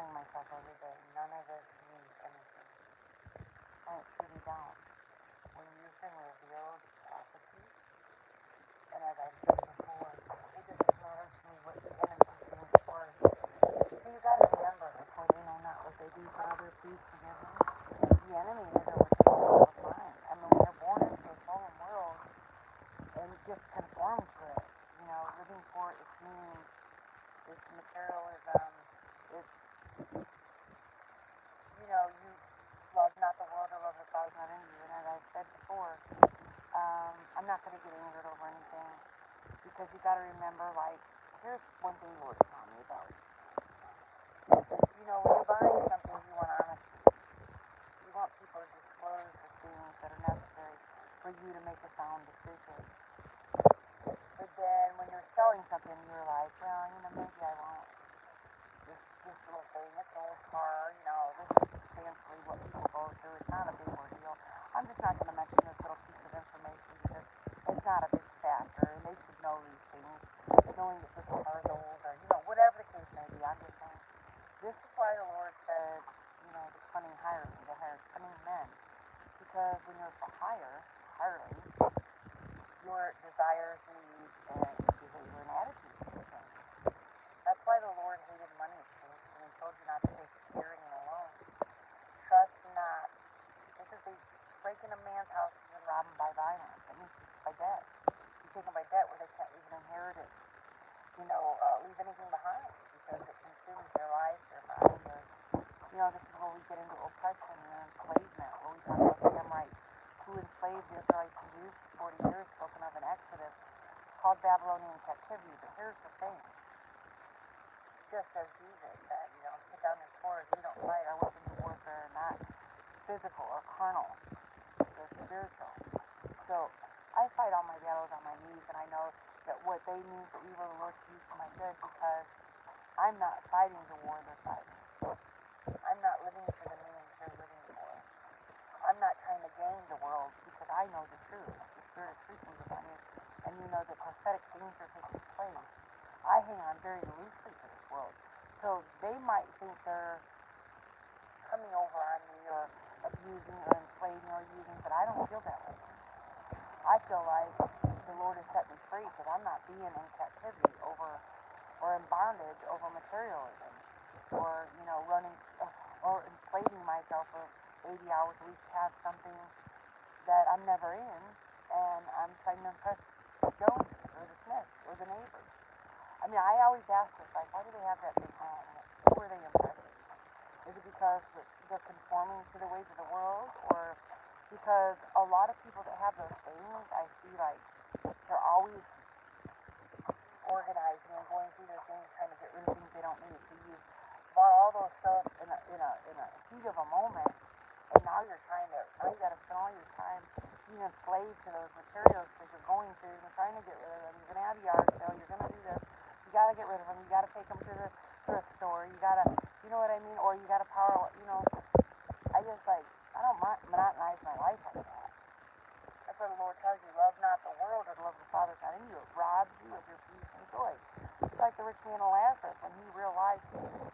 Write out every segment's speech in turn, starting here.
telling myself every day, none of this means anything. And it truly don't. When you've been revealed prophecy, and as I said before, it doesn't matter to me what the enemy thinks for. So you gotta remember, for they know not what they do, Father, please forgive them. The enemy isn't what you want to find. I mean, when you're born into a fallen world and just conform to it, living for its means, its materialism, it's, you love not the world or love the Father not in you. And as I said before, I'm not going to get angered over anything because you got to remember, like, here's one thing the Lord taught me about. When you're buying something, you want honesty. You want people to disclose the things that are necessary for you to make a sound decision. But then when you're selling something, you're like, well, maybe I won't. This little thing, it's an old car, this is substantially what people go through. It's not a big ordeal. I'm just not going to mention this little piece of information because it's not a big factor, and they should know these things, knowing that this car is old, or, whatever the case may be. I'm just saying, this is why the Lord said, the cunning hireling, the cunning men, because when you're for hireling, your desires, needs, and behavior and attitudes will change. That's why the Lord hated money exchange, and He told you not to take hearing and alone. Trust not. This is the breaking a man's house and rob him by violence. That means by debt. You take them by debt where they can't leave an inheritance. Leave anything behind because it consumes their life, their mind, this is where we get into oppression and enslavement, where we talk about the Hamites who enslaved the Israelites and Jews for 40 years, spoken of in Exodus, called Babylonian captivity. But here's the thing. Just as Jesus said, put down your sword. We don't fight. Our weapons of warfare are not physical or carnal. They're spiritual. So I fight all my battles on my knees, and I know that what they mean for evil, the Lord can use for my good, because I'm not fighting the war they're fighting. I'm not living for the means they're living for. I'm not trying to gain the world because I know the truth. The Spirit of truth comes upon you, and you know that prophetic things are taking place. I hang on very loosely to this world. So they might think they're coming over on me or abusing or enslaving or using, but I don't feel that way. I feel like the Lord has set me free because I'm not being in captivity over or in bondage over materialism or, running or enslaving myself for 80 hours a week to have something that I'm never in, and I'm trying to impress the Joneses or the Smiths or the neighbors. I mean, I always ask this, like, why do they have that big home? Who are they impressing? Is it because they're conforming to the ways of the world? Or because a lot of people that have those things, I see, like, they're always organizing and going through their things, trying to get rid of things they don't need. So you bought all those stuff in a heat of a moment, and now you got to spend all your time being enslaved to those materials because you're going through and trying to get rid of them. You're going to have a yard sale. You're going to do this. You got to get rid of them. You got to take them to the thrift store. You got to, you know what I mean? Or you got to I just I don't monotonize my life like that. That's what the Lord tells you. Love not the world or love the Father's not in you. It robs you of your peace and joy. It's like the rich man of Lazarus when he realized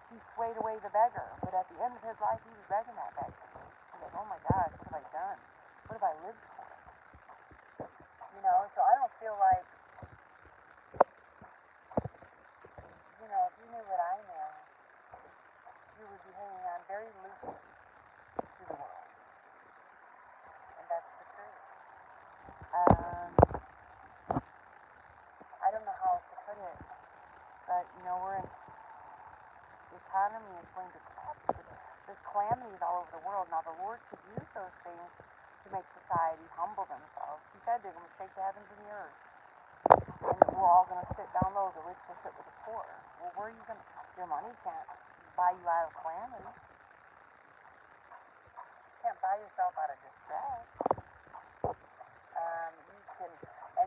he swayed away the beggar. But at the end of his life, he was begging that beggar. He goes, oh my gosh, what have I done? What have I lived for? So I don't feel like, if you knew what I knew, you would be hanging on very loosely to the world. And that's the truth. I don't know how else to put it, but we're in, the economy is going to collapse. There's calamities all over the world. Now the Lord could use those things to make society humble themselves. He said they're going to shake the heavens and the earth. And we're all going to sit down low. The rich will sit with the poor. Well, where are you going to, your money can't buy you out of calamity. You can't buy yourself out of distress.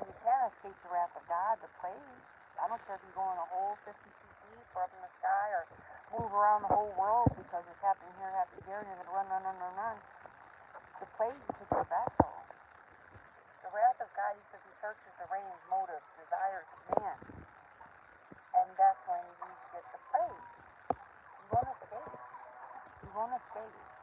You can't escape the wrath of God, the plagues. I don't care if you go in a hole 50 feet deep or up in the sky or move around the whole world because it's happening here, happening there, and you're going to run. The plagues hit your vessel. The wrath of God, He says He searches the reins, motives, desires of man. And that's when you get the plagues. You won't escape. bonus baby.